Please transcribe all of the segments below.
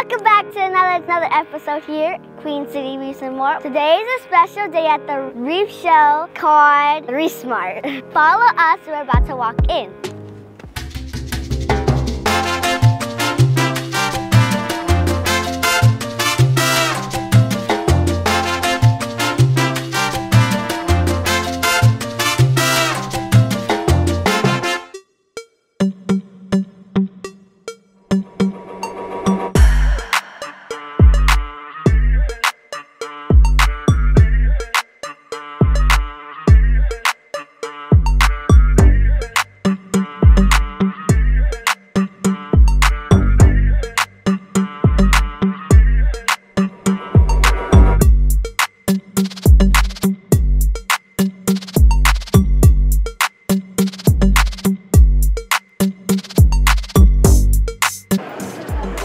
Welcome back to another episode here at Queen City Reefs and More. Today is a special day at the Reef show called Reef Smart. Follow us, we're about to walk in.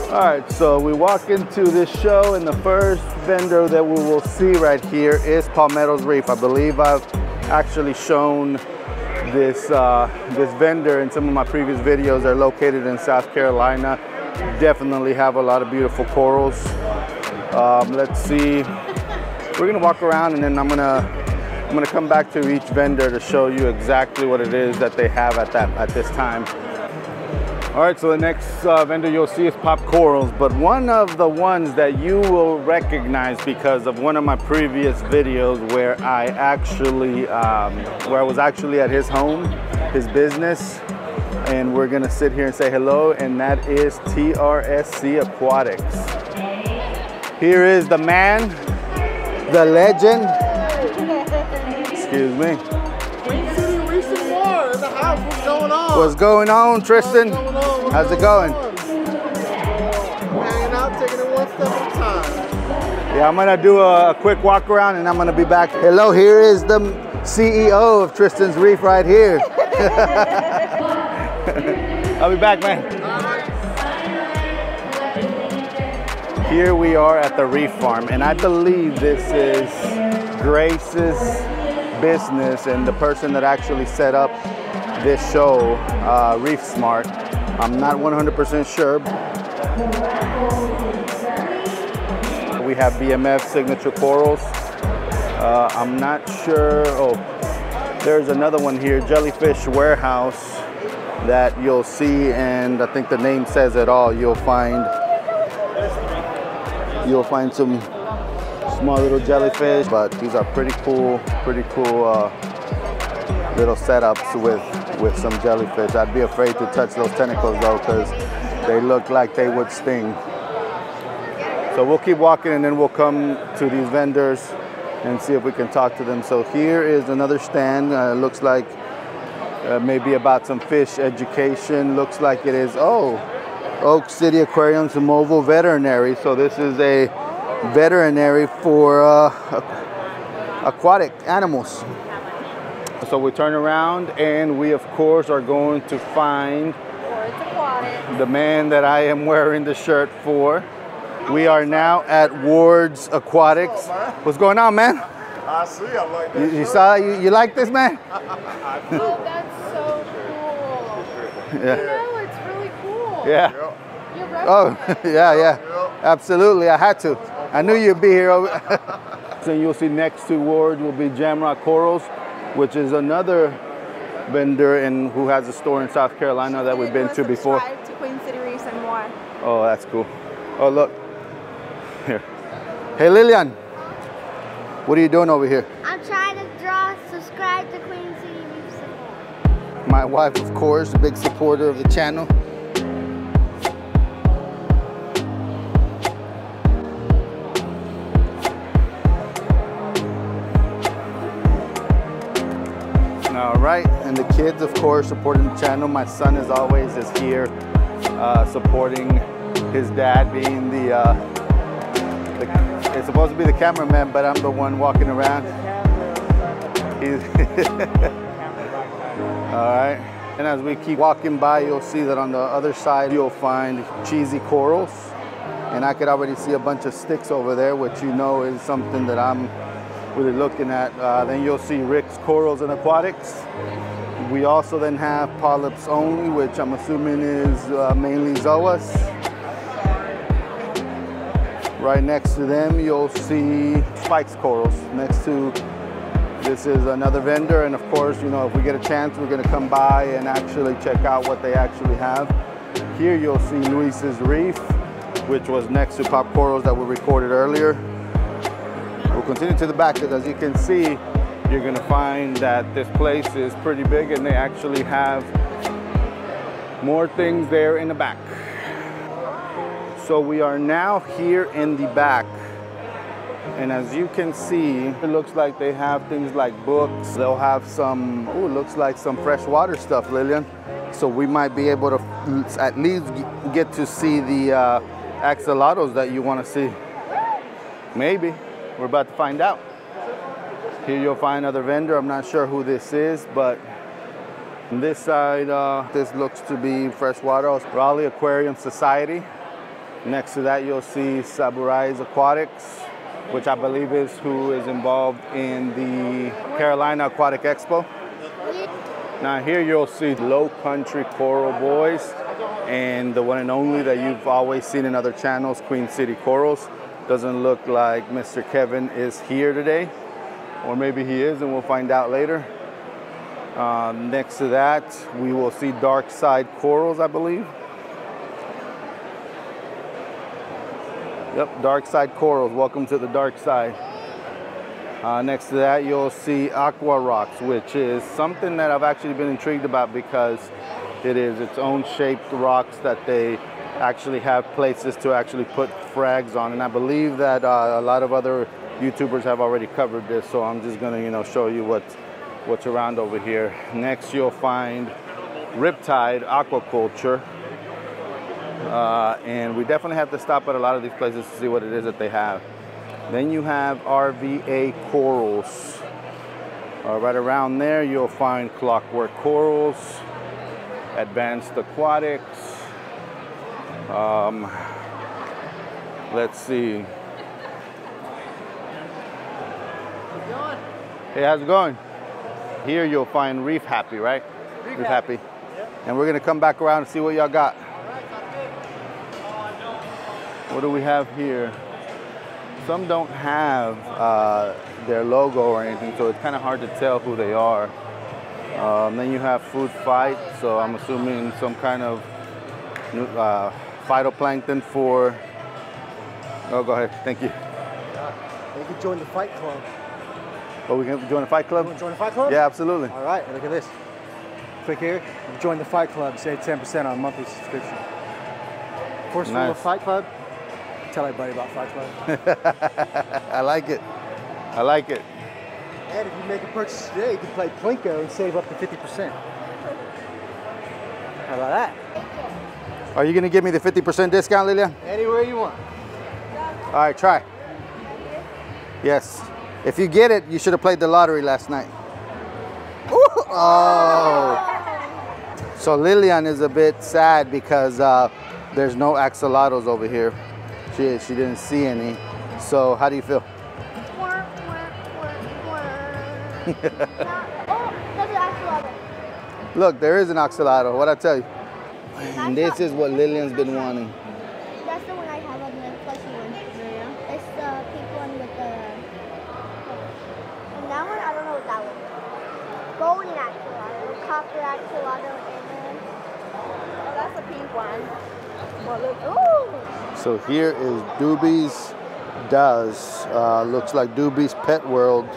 Alright, so we walk into this show and the first vendor that we will see right here is Palmetto's Reef. I believe I've actually shown this vendor in some of my previous videos. They're located in South Carolina. Definitely have a lot of beautiful corals. Let's see. We're gonna walk around and then I'm gonna come back to each vendor to show you exactly what it is that they have at this time. All right, so the next vendor you'll see is Pop Corals, but one of the ones that you will recognize because of one of my previous videos where I was actually at his home, his business, and we're gonna sit here and say hello, and that is TRSC Aquatics. Here is the man, the legend. Excuse me. What's going on? What's going on, Tristan? What's going on? How's it going? Hanging out, taking it one step at a time. Yeah, I'm gonna do a quick walk around and I'm gonna be back. Hello, here is the CEO of Tristan's Reef right here. I'll be back, man. Here we are at the Reef Farm, and I believe this is Grace's business and the person that actually set up this show, Reef Smart. I'm not 100% sure. We have BMF signature corals. I'm not sure. Oh, there's another one here, Jellyfish Warehouse, that you'll see, and I think the name says it all. You'll find some small little jellyfish, but these are pretty cool little setups with some jellyfish. I'd be afraid to touch those tentacles though, because they look like they would sting. So we'll keep walking and then we'll come to these vendors and see if we can talk to them. So here is another stand. Looks like maybe about some fish education. Looks like it is, oh, Oak City Aquarium and Mobile Veterinary. So this is a veterinary for aquatic animals. So we turn around and we of course are going to find the man that I am wearing the shirt for. We are now at Ward's Aquatics. What's going on, man? I see, I like that. You saw, you like this, man? Oh, that's so cool. Yeah. You know, it's really cool. Yeah. You're right. Oh, yeah. Absolutely, I had to. I knew you'd be here. So you'll see next to Ward will be Jamrock Corals, which is another vendor who has a store in South Carolina that we've been to before. Subscribe to Queen City Reefs and More. Oh, that's cool. Oh, look. Here. Hey, Lillian. What are you doing over here? I'm trying to subscribe to Queen City Reefs and More. My wife, of course, a big supporter of the channel. All right, and the kids, of course, supporting the channel. My son, as always, is here supporting his dad, being it's supposed to be the cameraman, but I'm the one walking around. He's all right, and as we keep walking by, you'll see that on the other side, you'll find cheesy corals, and I could already see a bunch of sticks over there, which you know is something that I'm really looking at. Then you'll see Rick's Corals and Aquatics. We also then have polyps only, which I'm assuming is mainly zoas. Right next to them, you'll see spikes corals. Next to this is another vendor, and of course, you know, if we get a chance, we're gonna come by and actually check out what they actually have. Here you'll see Luis's Reef, which was next to pop corals that were recorded earlier. We'll continue to the back, because as you can see, you're gonna find that this place is pretty big, and they actually have more things there in the back. So we are now here in the back, and as you can see, it looks like they have things like books. They'll have some, oh, looks like some freshwater stuff, Lillian. So we might be able to at least get to see the axolotls that you want to see. Maybe. We're about to find out. Here you'll find another vendor. I'm not sure who this is, but on this side, this looks to be freshwater. Raleigh Aquarium Society. Next to that, you'll see Saburai's Aquatics, which I believe is who is involved in the Carolina Aquatic Expo. Now here you'll see Low Country Coral Boys, and the one and only that you've always seen in other channels, Queen City Corals. Doesn't look like Mr. Kevin is here today, or maybe he is, and we'll find out later. Next to that, we will see Dark Side Corals, I believe. Yep, Dark Side Corals. Welcome to the dark side. Next to that, you'll see Aqua Rocks, which is something that I've actually been intrigued about, because it is its own shaped rocks that they actually have places to actually put frags on. And I believe that a lot of other YouTubers have already covered this, so I'm just gonna, you know, show you what's around over here. Next, you'll find Riptide Aquaculture. And we definitely have to stop at a lot of these places to see what it is that they have. Then you have RVA Corals. Right around there, you'll find Clockwork Corals, Advanced Aquatics. Let's see. Hey, how's it going? Here you'll find Reef Happy, right? Reef Happy. Yep. And we're gonna come back around and see what y'all got. What do we have here? Some don't have their logo or anything, so it's kind of hard to tell who they are. Then you have Food Fight, so I'm assuming some kind of phytoplankton for... Oh, go ahead, thank you. You can join the Fight Club. Oh, we can join the Fight Club? You want to join the Fight Club? Yeah, absolutely. All right, look at this. Click here, join the Fight Club, save 10% on a monthly subscription. First rule of Fight Club, tell everybody about Fight Club. I like it. I like it. And if you make a purchase today, you can play Plinko and save up to 50%. How about that? Are you going to give me the 50% discount, Lilia? Anywhere you want. All right, try. Yes. If you get it, you should have played the lottery last night. Ooh, oh. So Lillian is a bit sad because there's no axolotls over here. She didn't see any. So how do you feel? Oh, there's an axolotl. Look, there is an axolotl. What'd I tell you? And this is what Lillian's been wanting. That's the one I have on the fleshy one. Yeah. It's the pink one with the... And that one, I don't know what that one is. Golden axolotl, copper axolotl, and then... Oh, that's the pink one. Well, look, ooh! So here is Doobie's Does. Looks like Doobie's Pet World,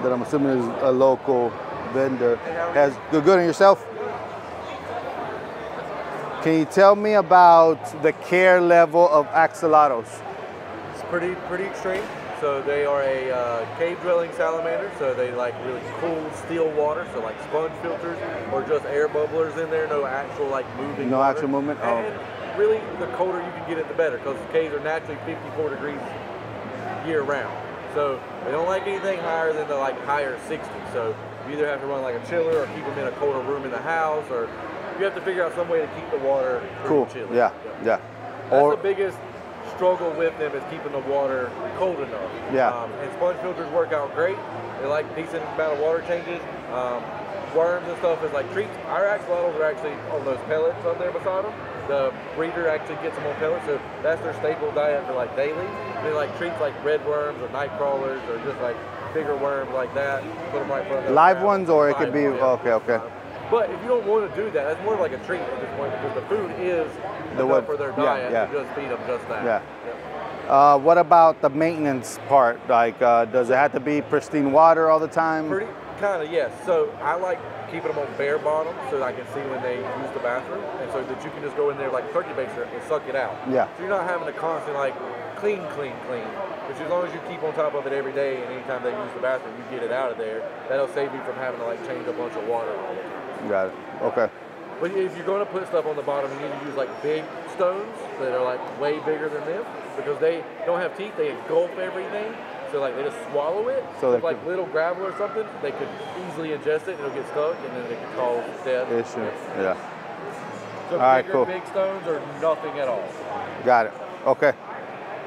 that I'm assuming is a local vendor. Has good on yourself? Can you tell me about the care level of axolotls? It's pretty extreme. So they are a cave-dwelling salamander, so they like really cool still water, so like sponge filters or just air bubblers in there, no actual like moving No water. actual movement? And really, the colder you can get it, the better, because the caves are naturally 54 degrees year-round. So they don't like anything higher than the like higher 60s. So you either have to run like a chiller or keep them in a colder room in the house, or you have to figure out some way to keep the water Cool. chilly. Yeah. That's the biggest struggle with them, is keeping the water cold enough. Yeah. And sponge filters work out great. They like decent amount of water changes. Worms and stuff is like treats. Our axolotls are actually on those pellets on there beside them. the breeder actually gets them on pellets, so that's their staple diet for like daily. They like treats like red worms or night crawlers or just like bigger worms like that. Put them right in front of them. Live ones, or it could be, okay. But if you don't want to do that, that's more like a treat at this point because the food is enough for their diet. You just feed them just that. What about the maintenance part? Like, does it have to be pristine water all the time? Pretty kind of, yes. So I like keeping them on bare bottom so I can see when they use the bathroom, and so that you can just go in there like a turkey baster and suck it out. Yeah. So you're not having to constantly like clean. Which as long as you keep on top of it every day, and anytime they use the bathroom, you get it out of there. That'll save you from having to like change a bunch of water all the time. Got it. Okay. But if you're going to put stuff on the bottom, you need to use like big stones that are like way bigger than them because they don't have teeth. They engulf everything. So like they just swallow it. So if like little gravel or something, they could easily ingest it. It'll get stuck, and then it could cause death. Issue. Yeah. So bigger, big stones or nothing at all. Got it. Okay.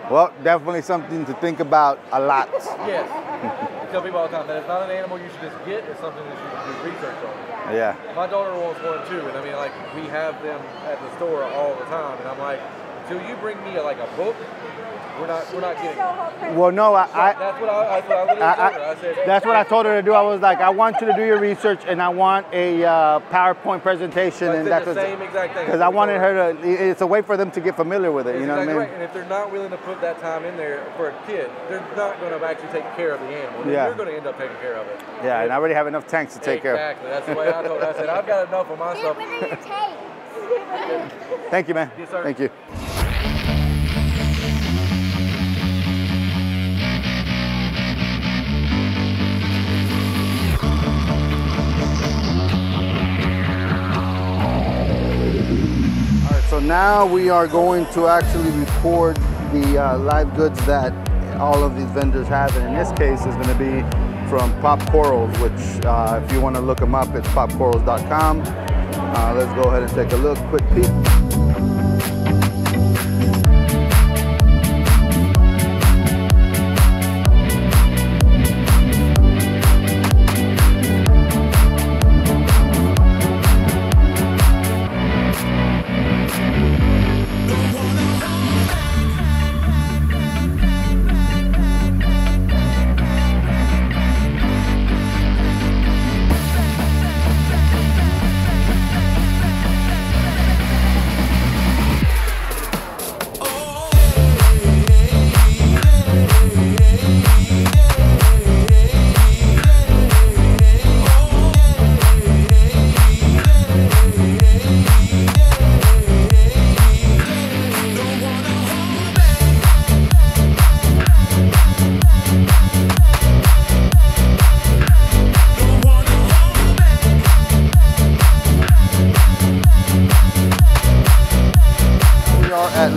Well, definitely something to think about a lot. Yes. I tell people all the time that it's not an animal you should just get. It's something that you should do research on. Yeah. My daughter wants one too, and I mean, like we have them at the store all the time, and I'm like, till you bring me like a book, we're not getting it. Well, no, that's what I literally told her. I said, that's what I told her to do. I was like, I want you to do your research, and I want a PowerPoint presentation, and that's the same exact thing. Because I wanted her to. It's a way for them to get familiar with it. You know what I mean? Right. And if they're not willing to put that time in there for a kid, they're not going to actually take care of the animal. Yeah. You're going to end up taking care of it. Yeah, and I already have enough tanks to take care of. Exactly. That's the way I told her. I said, I've got enough of my stuff. Thank you, man. Yes, sir. Thank you. So now we are going to actually record the live goods that all of these vendors have, and in this case is going to be from Pop Corals, which if you want to look them up, it's popcorals.com. Let's go ahead and take a look, quick peek.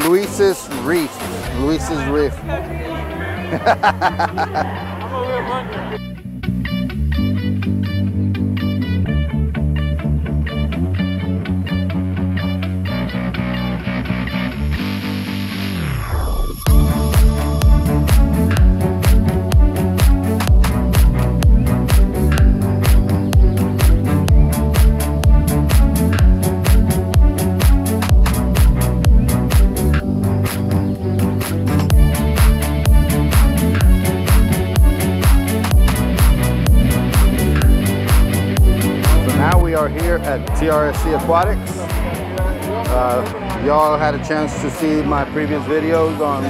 Luis's Reef. Luis's Reef. Here at TRSC Aquatics. Y'all had a chance to see my previous videos on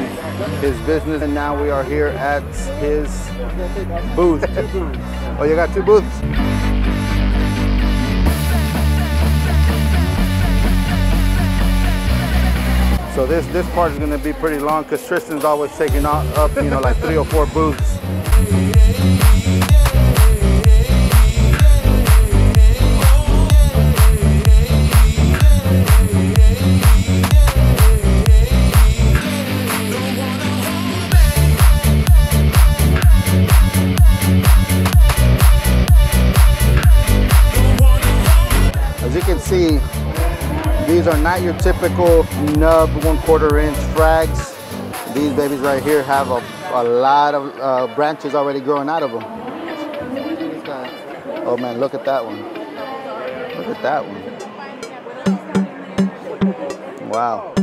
his business, and now we are here at his booth. Oh, you got two booths? So this part is going to be pretty long because Tristan's always taking up, you know, like 3 or 4 booths. As you can see, these are not your typical nub 1/4 inch frags. These babies right here have a lot of branches already growing out of them. Oh man, look at that one. Look at that one. Wow.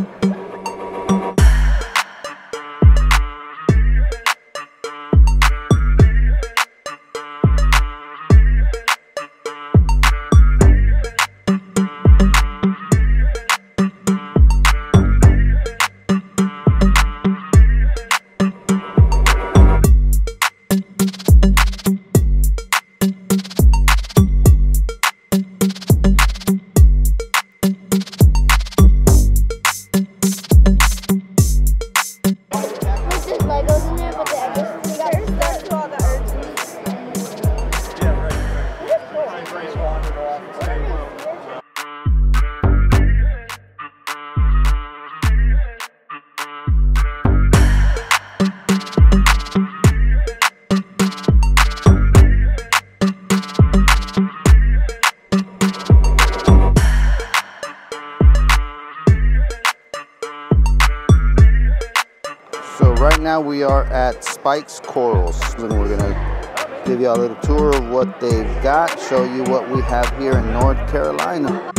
Right now we are at Spike's Corals, and we're gonna give you a little tour of what they've got, show you what we have here in North Carolina.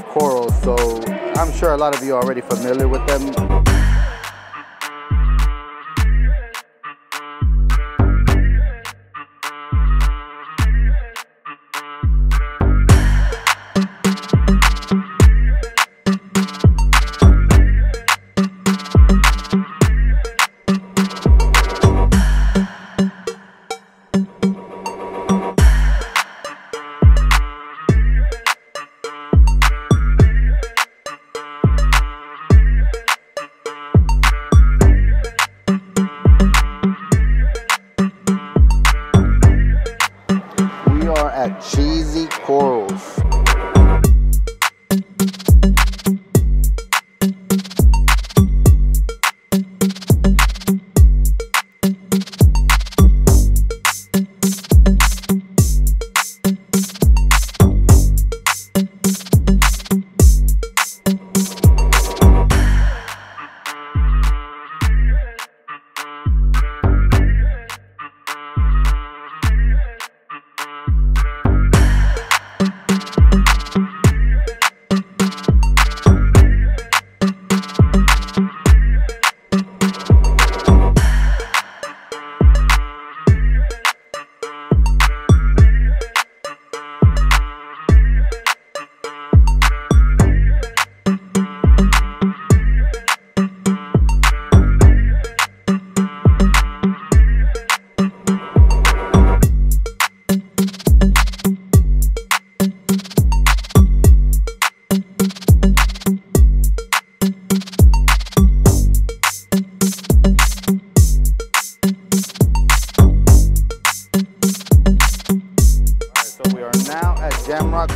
Corals, so I'm sure a lot of you are already familiar with them. Cheesy corals.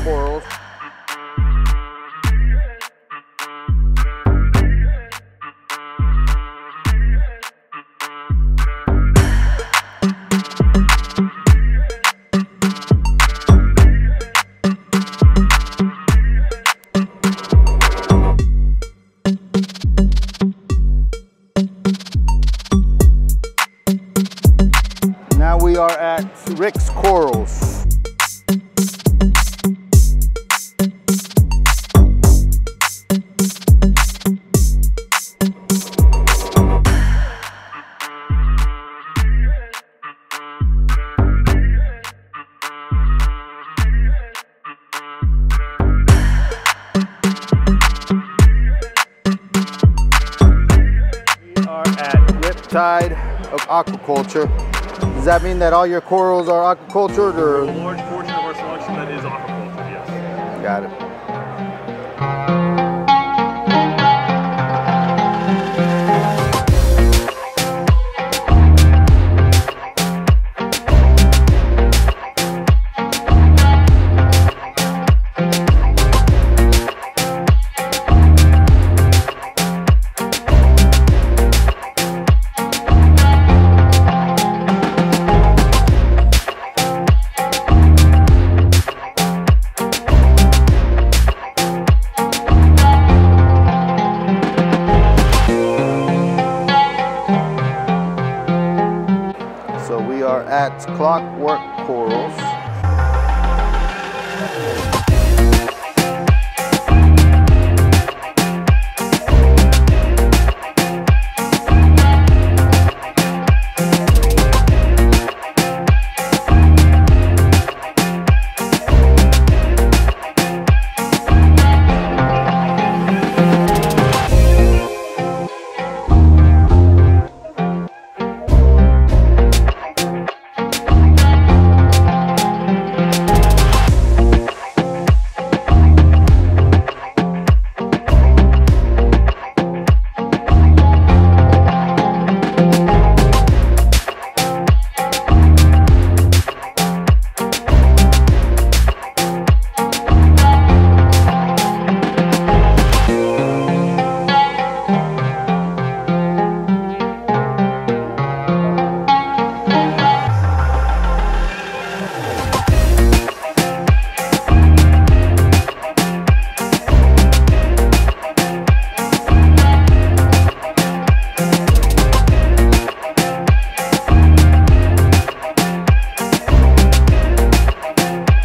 Corals. Now we are at Rick's Corals. aquaculture. Does that mean that all your corals are aquacultured, or? A large portion of our selection that is aquaculture, yes. Got it. At Clockwork Corals.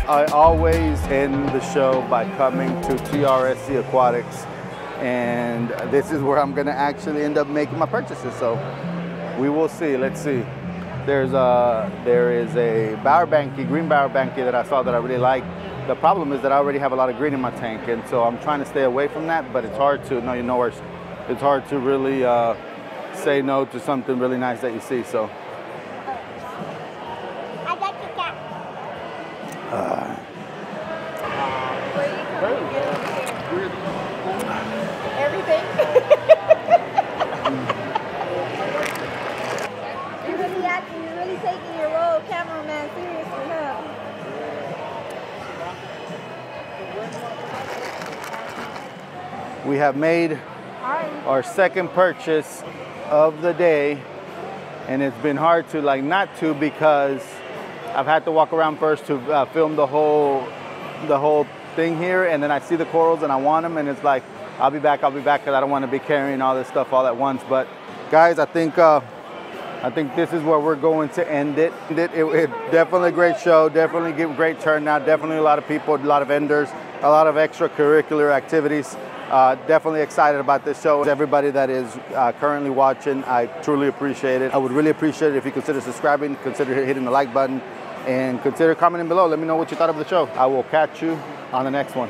I always end the show by coming to TRSC Aquatics, and this is where I'm gonna actually end up making my purchases. So we will see. Let's see. There is a Bowerbanky, green Bowerbanky that I saw that I really like. The problem is that I already have a lot of green in my tank, and so I'm trying to stay away from that. But it's hard to it's hard to really say no to something really nice that you see. So. I got the cat. Everything? You're really taking your role, cameraman, seriously, huh? We have made our second purchase of the day, and it's been hard to not to, because I've had to walk around first to film the whole thing here, and then I see the corals and I want them, and it's like I'll be back because I don't want to be carrying all this stuff all at once. But guys, I think this is where we're going to end it. It definitely a great show, definitely great turnout, definitely a lot of people, a lot of vendors, a lot of extracurricular activities. Definitely excited about this show. Everybody that is currently watching, I truly appreciate it. I would really appreciate it if you consider subscribing, consider hitting the like button, and consider commenting below. Let me know what you thought of the show. I will catch you on the next one.